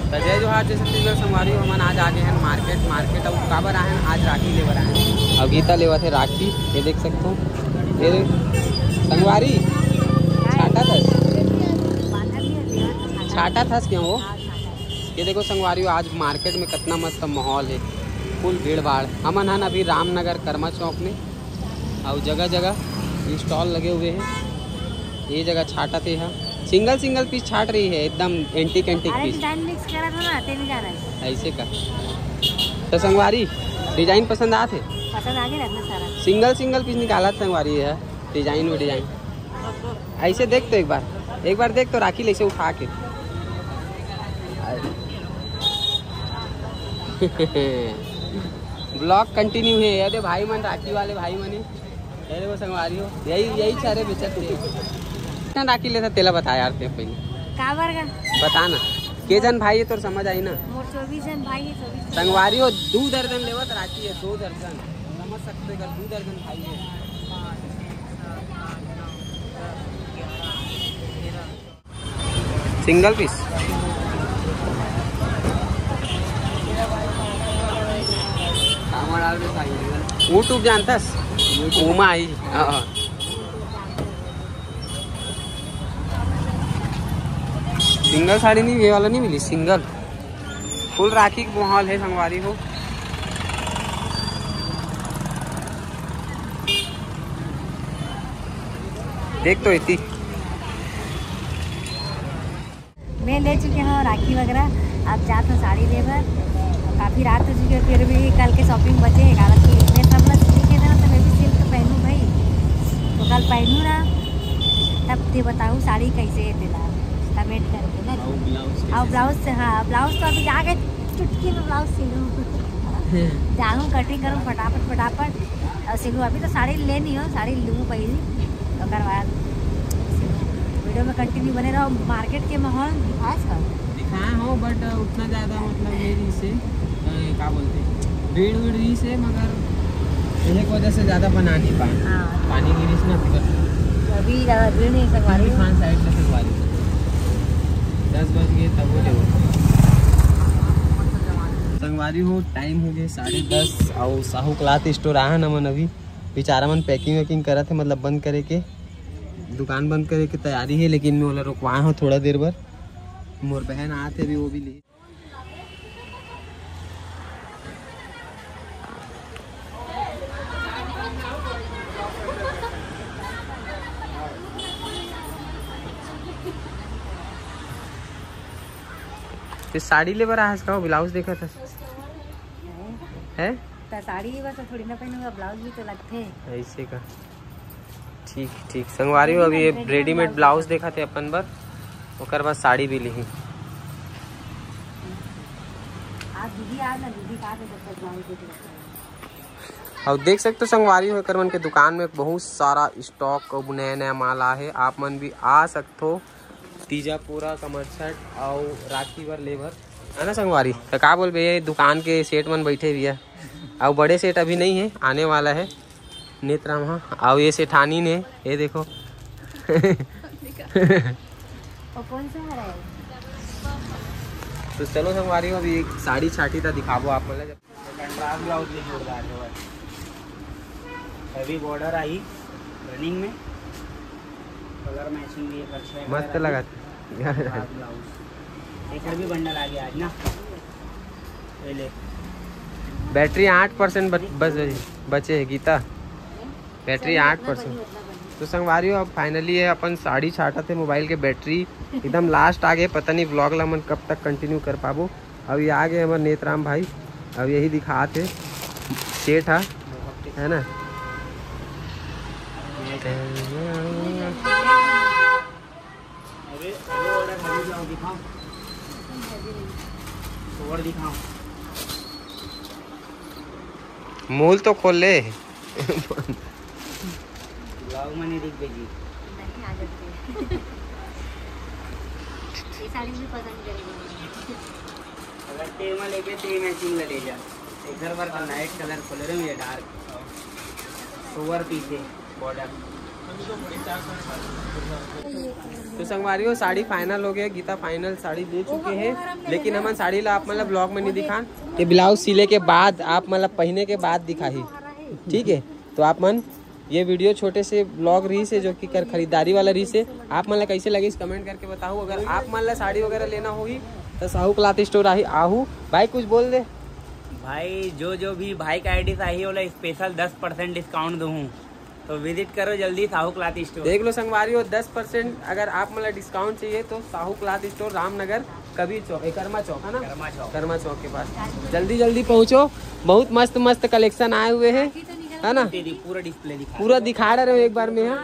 तो जय जोहार जय छत्तीसगढ़ संगवारी हो। हमन आज आगे हैं मार्केट और काबर आए हैं आज राखी लेवर आए हैं। अब गीता लेवर थे राखी, ये देख सकते हो। ये संगवारी छाटा था क्यों वो। ये देखो संगवारी हो, आज मार्केट में कितना मस्त माहौल है, फुल भीड़ भाड़। हमन हन अभी रामनगर कर्मा चौक में और जगह जगह स्टॉल लगे हुए हैं। ये जगह छाटा थे है, सिंगल पीस छाट रही है, एकदम एंटीक पीस ऐसे का। तो संगवारी डिजाइन पसंद आते सिंगल पीस निकाला संगवारी है डिजाइन में डिजाइन। ऐसे देख तो एक बार देख तो राखी ऐसे उठा के ब्लॉग कंटिन्यू है। अरे भाई मन राखी वाले भाई मने अरे वो संगवारी हो यही सारे बेचत थे। राखी लेता तेला बता यार ते पहले काबर का बता ना के जन भाई है तो समझ आई ना। 24 जन भाई है। संगवारी हो 2 दर्जन लेवत राखी है, 2 दर्जन समझ सकते हो, 2 दर्जन भाई है। सिंगल पीस यूट्यूब जानतास उमा आई। सिंगल साड़ी नहीं, ये वाला नहीं मिली सिंगल। फुल राखी का माहौल है संगवारी हो। देख तो इतनी मैं ले चुके हैं राखी वगैरह। अब जाते हैं साड़ी लेकर, काफ़ी रात हो चुकी है, फिर भी कल के शॉपिंग बचे हैं। कारण कि मैं सब लोग सिल्क है ना, तो मैं भी सिल्क पहनूँ भाई, तो कल पहनूँ ना तब ते बताऊँ साड़ी कैसे दिला कमेंट करके ना। और ब्लाउज से हाँ ब्लाउज तो अभी जाके चुटकी में ब्लाउज सिलूँ जाऊँ कटिंग करूँ फटाफट और सिलूँ। अभी तो साड़ी लेनी हो, साड़ी लूँ पहली तो बाद वीडियो में कंटिन्यू बने रहो। मार्केट के माहौल दिखाए हो बट उतना ज़्यादा मतलब मेरी से क्या बोलते हैं भीड़ ही से, मगर एक वजह से ज़्यादा बना नहीं पाए। हाँ पानी गिरी से ना अभी ज़्यादा भीड़ नहीं। संगवारी खान साइड से संगवारी 10 बज गए तब वो ले संगवारी हो। टाइम हो गए 10:30 और साहू क्लॉथ स्टोर आया न मन। अभी बेचारा मन पैकिंग वैकिंग करा थे, मतलब बंद करे के दुकान बंद करे के तैयारी है, लेकिन मैं बोला रुकवाए हो थोड़ा देर भर। मोर बहन आते अभी वो भी ले। साड़ी ले बर आज का ब्लाउज देखा था है तो साड़ी बस थोड़ी ना पहनूंगा, ब्लाउज भी तो लगते हैं ऐसे का। ठीक संगवारी हो। अभी ये रेडीमेड ब्लाउज देखा थे अपन बर, ओकर बाद साड़ी भी ली। और देख सकते हो संगवारी हो कर मन के दुकान में बहुत सारा स्टॉक और नया माल आ है। आप मन भी आ सकते हो। तीजापुरा कमरछट और राखी बर लेबर है ना संगवारी। तो का बोल भैया दुकान के सेठ मन बैठे भी है, और बड़े सेठ अभी नहीं है, आने वाला है नेत्राम। हाँ और ये सेठानी ने ये देखो कौन सा है? तो चलो संगवारी हो, अभी एक साड़ी छाटी था दिखाबो आप मतलब। कंट्रास्ट ब्लाउज भी जोरदार है, हैवी बॉर्डर आई रनिंग में, कलर मैचिंग भी अच्छा है, मस्त लगा ब्लाउज। एक भी बंडल आ गया आज ना। ले बैटरी 8% बचे है गीता, बैटरी 8%। तो संगवारी हो अब फाइनली है अपन साड़ी छाटा थे, मोबाइल के बैटरी एकदम लास्ट आ गए। पता नहीं व्लॉग ला मन कब तक कंटिन्यू कर पाबो। अब ये आ गए हमारे नेत्राम भाई, अब यही दिखाते सेठ है ना। मूल तो खोल ले मनी दिख बेजी नहीं आ जाती है। ये साड़ी भी पसंद करेगी अगर तेमा लेके ते मैचिंग ले जा। इधर पर का नाइट कलर खोल रहे हैं, ये डार्क सोवर पीछे बॉर्डर तो संगवारियों साड़ी फाइनल हो गया, गीता फाइनल साड़ी ले चुके हैं, लेकिन हमन साड़ी ला आप मतलब ब्लॉग में नहीं दिखा। ये ब्लाउज सिले के बाद आप मतलब पहने के बाद दिखाही, ठीक है। तो आप मन ये वीडियो छोटे से ब्लॉग रही से जो कि कर खरीदारी वाला रही से आप मन ला कैसे लगी इस कमेंट करके बताओ। अगर आप मन ला साड़ी वगैरह लेना होगी तो साहू क्लॉथ स्टोर आहू। भाई कुछ बोल दे भाई, जो भी भाई का आईडी चाहिए वाला स्पेशल 10% डिस्काउंट दूँ, तो विजिट करो जल्दी साहू क्लॉथ स्टोर। देख लो संगवारियों 10% अगर आप मतलब डिस्काउंट चाहिए तो साहू क्लॉथ स्टोर रामनगर कबीर चौक, कर्मा चौक है ना, कर्मा चौक के पास जल्दी जल्दी पहुँचो। बहुत मस्त मस्त कलेक्शन आए हुए हैं, है ना। पूरा डिस्प्ले पूरा दिखा रहे हो एक बार में है।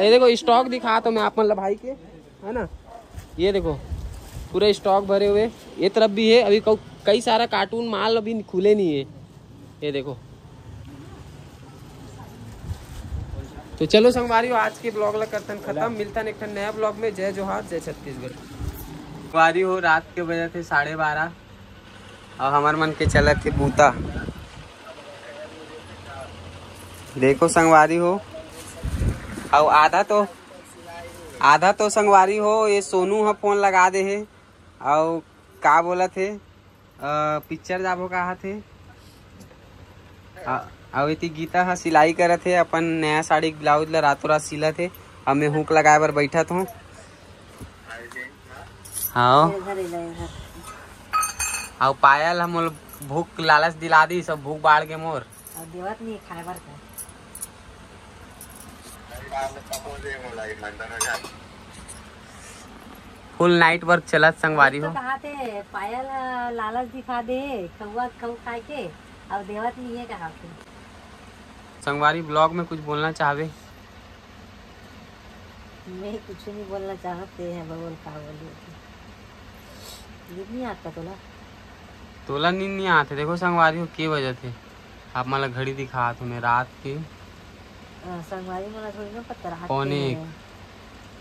ये देखो स्टॉक दिखा तो मैं आप मतलब भाई के, है ना। ये देखो पूरे स्टॉक भरे हुए, ये तरफ भी है। अभी कई सारा कार्टून माल अभी खुले नहीं है, ये देखो। तो चलो संगवारियों आज के ब्लॉग ला करतन खत्म, मिलता है एक नया ब्लॉग में। जय जोहार, जय छत्तीसगढ़। संगवारी हो रात के बजे थे 12:30 और हमार मन के चलत थे बूता। देखो संगवारी हो, और आधा तो संगवारी हो ये सोनू हा फोन लगा दे है। और का बोला थे पिक्चर जाबो कहा थे। और इतनी गीता हा सिलाई करत थे अपन नया साड़ी ब्लाउज ला रातों रात सिला थे। अब मैं हुक लगाए बर बैठा था। हाँ और पायल हम भूख लालच दिला दी, सब भूख बाढ़ के मोर देवत नहीं खाए बर का। फुल नाइट वर्क चलत संगवारी हो। तो कहा थे पायल लालच दिखा दे कौआ खाए के, अब देवत नहीं है कहा थे। संगवारी ब्लॉग में कुछ बोलना चाहवे? मैं कुछ नहीं बोलना चाहते हैं बबल का बोली नहीं आता तोला नींद नहीं आते। देखो संगवारी हो के वजह थे आप मतलब घड़ी दिखा तुम्हें रात के संगवारी मला थोड़ी ना पता रहा पौने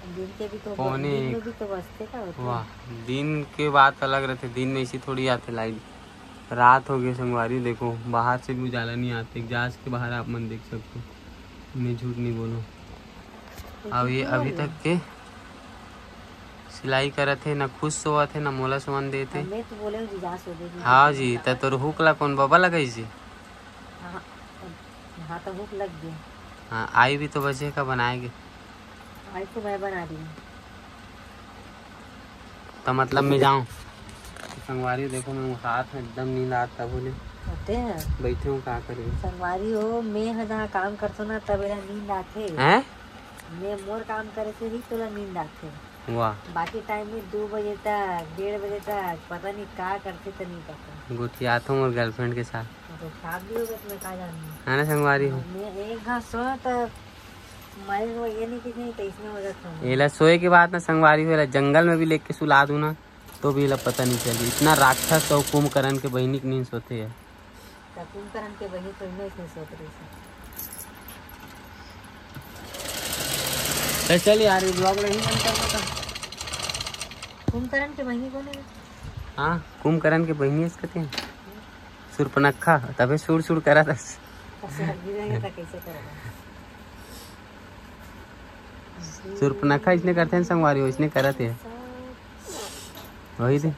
दिन के भी तो पौने दिन में भी तो बसते का होते। वाह दिन के बात अलग रहते, दिन में इसी थोड़ी आते लाइट। रात हो गई संगवारी, देखो बाहर से भी उजाला नहीं आते। एग्जास्ट के बाहर आप मन देख सकते हो, मैं झूठ नहीं बोलूँ। अब ये अभी तक के सिलाई करत थे, ना खुद सोआ थे ना मोला सोन देते। मैं तो बोले हाँ जी, तोर हुक ला कौन बाबा लगाई जी। हाँ तो भूख लग गई। हाँ आई भी तो बचे का बनाएंगे। आई तो मैं बना रही हूँ तो मतलब मैं जाऊँ संगवारी। देखो मैं हाथ में एकदम नींद आता बोले होते हैं बैठे हूँ का करे। संगवारी हो मैं जहाँ काम करतो ना तब मेरा नींद आते हैं। मैं मोर काम करे से ही तोला नींद आते। वाह बाकी टाइम में 2 बजे तक 1:30 बजे तक पता नहीं क्या करते तो नहीं पता। गुटियाता हूँ और गर्लफ्रेंड के साथ तो शादी हो गई तो मैं कहा जानूँ है ना संगवारी हो। मैं एक घास सोया तो मैं ये नहीं कि नहीं तो इसमें हो जाता एला सोए के बाद ना संगवारी हो जंगल में भी लेके सुला दूँ ना तो भी एला पता नहीं चली। इतना राक्षस और कुंभकर्ण के बहिनी की नींद सोते है। कुंभकर्ण के बहिनी तो इसमें सोच रही है। चल यार ये ब्लॉग नहीं बनता था। कुंभकर्ण के बहिनी कौन है? हाँ कुंभकर्ण के बहिनी कहते हैं सुरपनखा, तबे सुर सुर करा था। कैसे करेगा सुरपनखा इसने करते हैं संगवारी हो, इसने करते हैं वही थे।